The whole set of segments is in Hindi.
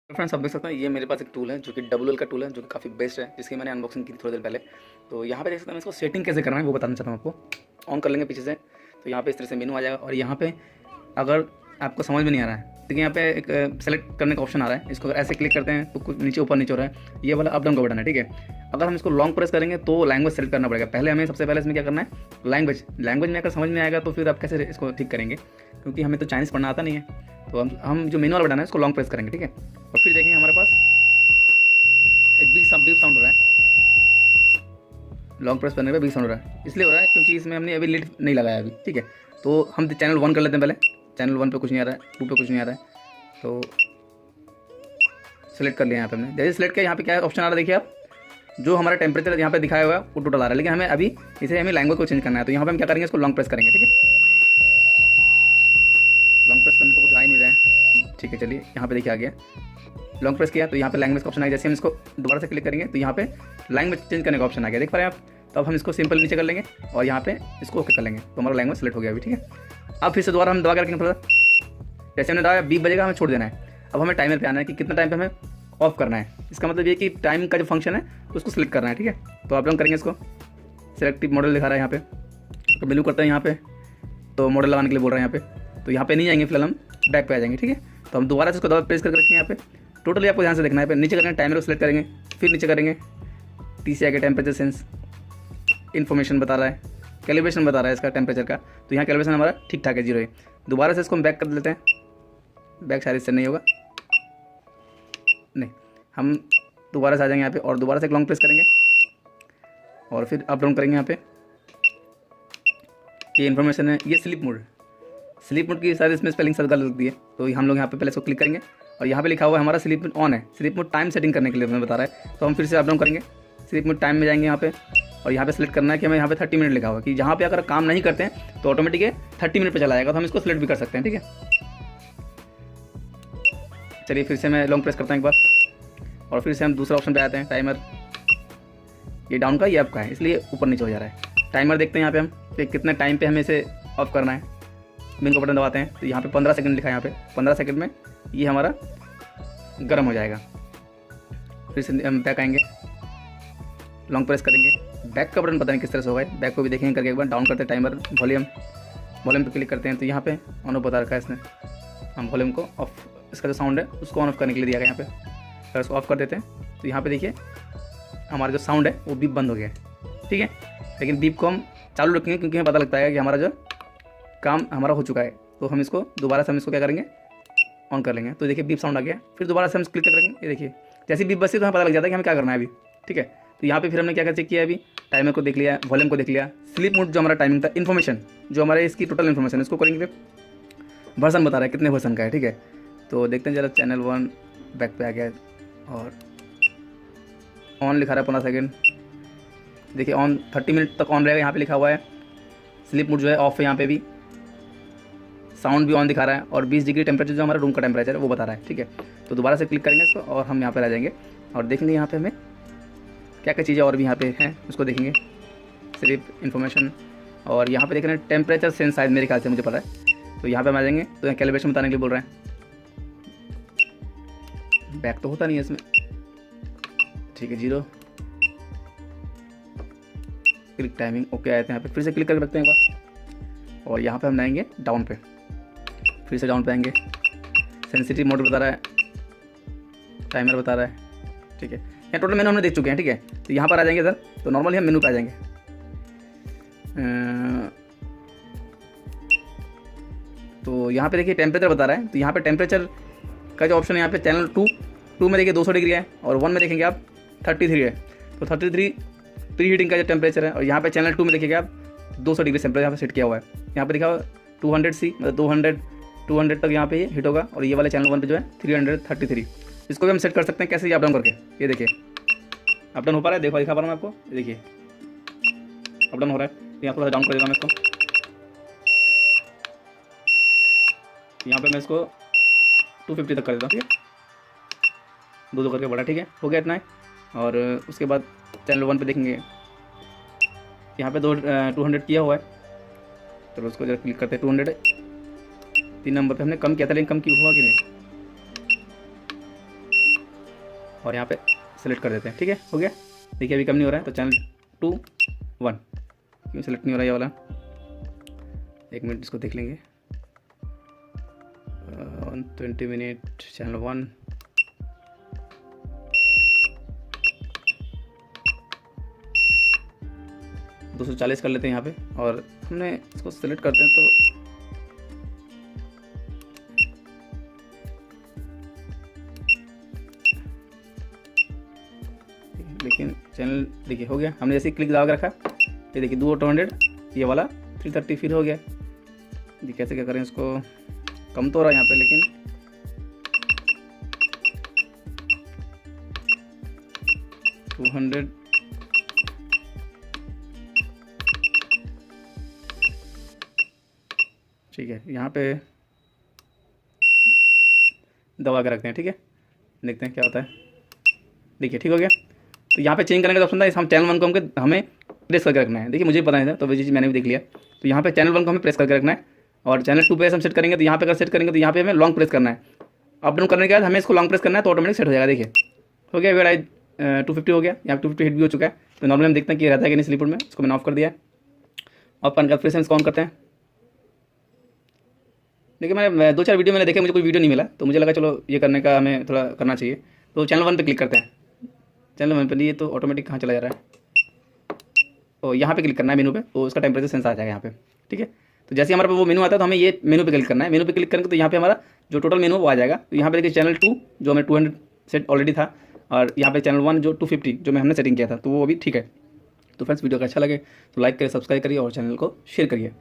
तो फ्रेंड्स आप देख सकते हैं ये मेरे पास एक टूल है जो कि डब्ल्यूएल का टूल है जो कि काफ़ी बेस्ट है जिसकी मैंने अनबॉक्सिंग की थी थोड़ी देर पहले। तो यहाँ पे देख सकते हैं इसको सेटिंग कैसे करना है वो बताना चाहता हूँ आपको। ऑन कर लेंगे पीछे से तो यहाँ पे इस तरह से मेनू आ जाएगा और यहाँ पे अगर आपको समझ में नहीं आ रहा है देखिए यहाँ पे एक सेलेक्ट करने का ऑप्शन आ रहा है। इसको अगर ऐसे क्लिक करते हैं तो कुछ नीचे ऊपर नीचे हो रहा है, ये वाला अप डाउन का बटन है। ठीक है, अगर हम इसको लॉन्ग प्रेस करेंगे तो लैंग्वेज सेलेक्ट करना पड़ेगा। पहले हमें सबसे पहले इसमें क्या करना है, लैंग्वेज में अगर समझ में आएगा तो फिर आप कैसे इसको ठीक करेंगे, क्योंकि हमें तो चाइनीज़ पढ़ना आता नहीं है। तो हम जो मेनू वाला बटन है इसको लॉन्ग प्रेस करेंगे। ठीक है, और फिर देखेंगे हमारे पास एक बीप साउंड हो रहा है। लॉन्ग प्रेस करने पे बीप साउंड हो रहा है, इसलिए हो रहा है क्योंकि इसमें हमने अभी लिड नहीं लगाया अभी। ठीक है, तो हम चैनल 1 कर लेते हैं पहले। चैनल 1 पे कुछ नहीं आ रहा है, 2 पे कुछ नहीं आ रहा है, तो सेलेक्ट कर लिया यहाँ पे हमने। जैसे सेलेक्ट किया यहाँ पे क्या ऑप्शन आ रहा है देखिए आप, जो हमारा टेम्परेचर यहाँ पे दिखाया हुआ है वो टोटल आ रहा है, लेकिन हमें अभी इसे हमें लैंग्वेज को चेंज करना है। तो यहाँ पे हम क्या करेंगे, इसको लॉन्ग प्रेस करेंगे। ठीक है, लॉन्ग प्रेस करने पर कुछ आ ही नहीं रहा है। ठीक है, चलिए यहाँ पे देखिए आ गया। लॉन्ग प्रेस किया तो यहाँ पे लैंग्वेज का ऑप्शन आ गया। जैसे हम इसको दोबारा से क्लिक करेंगे तो यहाँ पे लैंग्वेज चेंज करने का ऑप्शन आ गया, देख पा रहे हैं आप। तो अब हम इसको सिंपल नीचे कर लेंगे और यहाँ पे इसको ओके कर लेंगे तो हमारा लैंग्वेज सेलेक्ट हो गया अभी। ठीक है, अब फिर से दोबारा हम दबा के रखेंगे थोड़ा। जैसे हमने दबाया बीप बजेगा, हमें छोड़ देना है। अब हमें टाइमर पे आना है कि कितना टाइम पे हमें ऑफ करना है। इसका मतलब ये कि टाइम का जो फंक्शन है उसको सिलेक्ट करना है। ठीक है, तो आप लोग करेंगे इसको। सिलेक्टिव मॉडल दिखा रहा है यहाँ पे, तो मेनू करते हैं यहाँ पे, तो मॉडल लगाने के लिए बोल रहे हैं यहाँ पे। तो यहाँ पे नहीं जाएंगे, फिलहाल हम बैक पे आ जाएंगे। ठीक है, तो हम दोबारा से इसको दबा प्रेस करके रखेंगे यहाँ पे। टोटली आपको ध्यान से देखना है। नीचे करेंगे, टाइमर को सिलेक्ट करेंगे, फिर नीचे करेंगे TC आगे टेम्परेचर सेंस इन्फॉर्मेशन बता रहा है, कैलिब्रेशन बता रहा है इसका टेम्परेचर का। तो यहाँ कैलिब्रेशन हमारा ठीक ठाक है, 0 है। दोबारा से इसको हम बैक कर देते हैं। बैक शायद इससे नहीं होगा, नहीं, हम दोबारा से आ जाएंगे यहाँ पे और दोबारा से एक लॉन्ग प्रेस करेंगे और फिर अप डाउन करेंगे यहाँ पे। ये इन्फॉर्मेशन है, ये स्लीप मोड की शायद इसमें स्पेलिंग गलत लगती है। तो हम लोग यहाँ पे पहले इसको क्लिक करेंगे और यहाँ पे लिखा हुआ है हमारा स्लीप मोड ऑन है। स्लीप मोड टाइम सेटिंग करने के लिए हमें बता रहा है। तो हम फिर से अप डाउन करेंगे, स्लीप मोड टाइम में जाएंगे यहाँ पे और यहाँ पे सेलेक्ट करना है कि हमें यहाँ पे 30 मिनट लिखा हुआ है कि जहाँ पे अगर काम नहीं करते हैं तो ऑटोमेटिक 30 मिनट पे चला जाएगा। तो हम इसको सेलेक्ट भी कर सकते हैं। ठीक है, चलिए फिर से मैं लॉन्ग प्रेस करता हूँ एक बार और फिर से हम दूसरा ऑप्शन पे आते हैं, टाइमर। ये डाउन का, ये अप का है, इसलिए ऊपर नीचे हो जा रहा है। टाइमर देखते हैं यहाँ पे हम कि कितने टाइम पे हमें इसे ऑफ करना है। मेन को बटन दबाते हैं तो यहाँ पे 15 सेकंड लिखा है। यहाँ पे 15 सेकंड में ये हमारा गर्म हो जाएगा। फिर से हम बैक आएंगे, लॉन्ग प्रेस करेंगे। बैक का बटन पता नहीं किस तरह से होगा, बैक को भी देखेंगे करके एक बार। डाउन करते हैं टाइमर, वॉल्यूम पे क्लिक करते हैं तो यहाँ पे ऑन ऑफ बता रखा है इसने। हम वॉल्यूम को ऑफ, इसका जो साउंड है उसको ऑन ऑफ करने के लिए दिया गया यहाँ पे। अगर इसको ऑफ कर देते हैं तो यहाँ पे देखिए हमारा जो साउंड है वो बीप बंद हो गया है। ठीक है, लेकिन बीप को हम चालू रखेंगे क्योंकि हमें पता लगता है कि हमारा जो काम हमारा हो चुका है। तो हम इसको दोबारा से हम इसको क्या करेंगे, ऑन कर लेंगे। तो देखिए बीप साउंड आ गया। फिर दोबारा से हम क्लिक करेंगे, ये देखिए जैसे बीप बजती तो हमें पता लग जाता है कि हमें क्या करना है अभी। ठीक है, तो यहाँ पे फिर हमने क्या चेक किया, अभी टाइमर को देख लिया, वॉल्यूम को देख लिया, स्लीप मोड जो हमारा टाइमिंग था, इन्फॉर्मेशन जो हमारे इसकी टोटल इन्फॉर्मेशन इसको करेंगे। वर्सन बता रहा है कितने वर्सन का है। ठीक है, तो देखते हैं जरा। चैनल 1 बैक पे आ गया और ऑन लिखा रहा है 15 सेकेंड। देखिए ऑन 30 मिनट तक ऑन रहेगा, यहाँ पे लिखा हुआ है। स्लीप मोड जो है ऑफ है, यहाँ पे भी साउंड भी ऑन दिखा रहा है और 20 डिग्री टेम्परेचर जो हमारा रूम का टेम्परेचर है वो बता रहा है। ठीक है, तो दोबारा से क्लिक करेंगे इसको और हम यहाँ पर आ जाएंगे और देखेंगे यहाँ पे हमें क्या क्या चीज़ें और भी यहाँ पे हैं उसको देखेंगे। सिर्फ इन्फॉर्मेशन और यहाँ पे देख रहे हैं टेम्परेचर सेंस, शायद मेरे ख्याल से मुझे पता है। तो यहाँ पे हम आ जाएंगे तो यहाँ कैलिब्रेशन बताने के लिए बोल रहे हैं। बैक तो होता नहीं है इसमें। ठीक है, 0 क्लिक टाइमिंग ओके आए थे। यहाँ पे फिर से क्लिक करके रखते हैं एक बार और यहाँ पे हम आएंगे डाउन पे। फिर से डाउन पे आएंगे, सेंसिटिव मोड बता रहा है, टाइमर बता रहा है। ठीक है, यहाँ टोटल मेनू हमने देख चुके हैं। ठीक है, तो यहाँ पर आ जाएंगे सर, तो नॉर्मली हम मेनू पे आ जाएंगे। तो यहाँ पे देखिए टेम्परेचर बता रहा है, तो यहाँ पे टेम्परेचर का जो ऑप्शन है यहाँ पे चैनल 2 में देखिए 200 डिग्री है और 1 में देखेंगे आप 33 है। तो 33 प्री हीटिंग का जो टेम्परेचर है और यहाँ पे चैनल 2 में देखिएगा आप 200 डिग्री टेम्परेचर यहाँ पे सेट किया हुआ है। यहाँ पे देखा हुआ 200C, मतलब 200 तक यहाँ पे हीट होगा और ये वाले चैनल 1 पे जो है 333। इसको भी हम सेट कर सकते हैं कैसे, ये अप डाउन करके। ये देखिए अप डाउन हो पा रहा है, देखो दिखा पा रहा हूँ मैं आपको। ये देखिए अप डाउन हो रहा है। यहाँ थोड़ा डाउन कर देता हूँ मैं इसको। यहाँ पे मैं इसको 250 तक कर देता हूँ। ठीक है, 2 करके बढ़ा। ठीक है, हो गया इतना है। और उसके बाद चैनल 1 पे देखेंगे यहाँ पे 200 किया हुआ है, तो उसको जरा क्लिक करते हैं। 200 3 नंबर पे हमने कम किया था, लेकिन कम क्यों हुआ कि नहीं। और यहाँ पे सेलेक्ट कर देते हैं। ठीक है, हो गया। देखिए अभी कम नहीं हो रहा है, तो चैनल 2 1 क्यों सेलेक्ट नहीं हो रहा है ये वाला? 1 मिनट इसको देख लेंगे। 20 मिनट चैनल 1, दो 240 कर लेते हैं यहाँ पे, और हमने इसको सेलेक्ट करते हैं तो लेकिन चैनल देखिए हो गया। हमने जैसे क्लिक दबा के रखा, ये देखिए 200 ये वाला 330 फिर हो गया। देखिए कैसे क्या करें इसको, कम तो हो रहा है यहाँ पे लेकिन 200 ठीक है। यहाँ पे दबा के रखते हैं। ठीक है, देखते हैं क्या होता है। देखिए ठीक हो गया। तो यहाँ पे चेंज करने का ऑप्शन था, हम चैनल 1 को हमें प्रेस करके रखना है। देखिए मुझे पता नहीं था, तो वही चीज़ मैंने भी देख लिया। तो यहाँ पे चैनल 1 को हमें प्रेस करके रखना है, और चैनल 2 पे हम सेट करेंगे। तो यहाँ पे अगर सेट करेंगे तो यहाँ पे हमें लॉन्ग प्रेस करना है। अप डाउन करने के बाद हमें इसको लॉन्ग प्रेस करना है, तो ऑटोमेटिक सेट हो जाएगा। देखिए हो गया। वेराइज 250 हो गया, यहाँ 250 हिट भी हो चुका है। तो नॉर्मली हम देखते हैं कि रहता है कि नहीं स्लीपर में। इसको मैंने ऑफ कर दिया। ऑफ करने के बाद फिर से इसको ऑन करते हैं। देखिए मैं 2-4 वीडियो मैंने देखे, मुझे कोई वीडियो नहीं मिला, तो मुझे लगा चलो ये करने का हमें थोड़ा करना चाहिए। तो चैनल 1 पे क्लिक करते हैं। चैनल 1 पे, ये तो ऑटोमेटिक कहाँ चला जा रहा है, तो यहाँ पे क्लिक करना है मेनू पे, तो उसका टेम्परेचर सेंस आ जाएगा यहाँ पे। ठीक है, तो जैसे हमारे पे वो मेनू आता है तो हमें ये मेनू पे क्लिक करना है। मेनू पे क्लिक करेंगे तो यहाँ पे हमारा जो टोटल मेनू वो आ जाएगा। तो यहाँ पे देखिए चैनल 2 जो हमें 200 सेट ऑलरेडी था, और यहाँ पे चैनल 1 जो 250 जो हमने सेटिंग किया था, तो वो भी ठीक है। तो फ्रेंड्स वीडियो का अच्छा लगे तो लाइक करिए, सब्सक्राइब करिए और चैनल को शेयर करिए।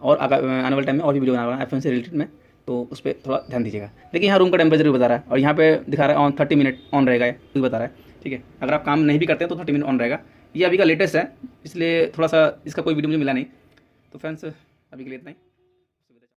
और आने वाले टाइम में और भी वीडियो बना रहा है iPhone से रिलेटेड में, तो उस पर थोड़ा ध्यान दीजिएगा। देखिए यहाँ रूम का टेम्परेचर भी बता रहा है, और यहाँ पे दिखा रहा है 30 मिनट ऑन रहेगा, ये भी बता रहा है। ठीक है, अगर आप काम नहीं भी करते हैं तो 30 मिनट ऑन रहेगा। ये अभी का लेटेस्ट है, इसलिए थोड़ा सा इसका कोई वीडियो मुझे मिला नहीं। तो फ्रेंड्स अभी के लिए इतना ही।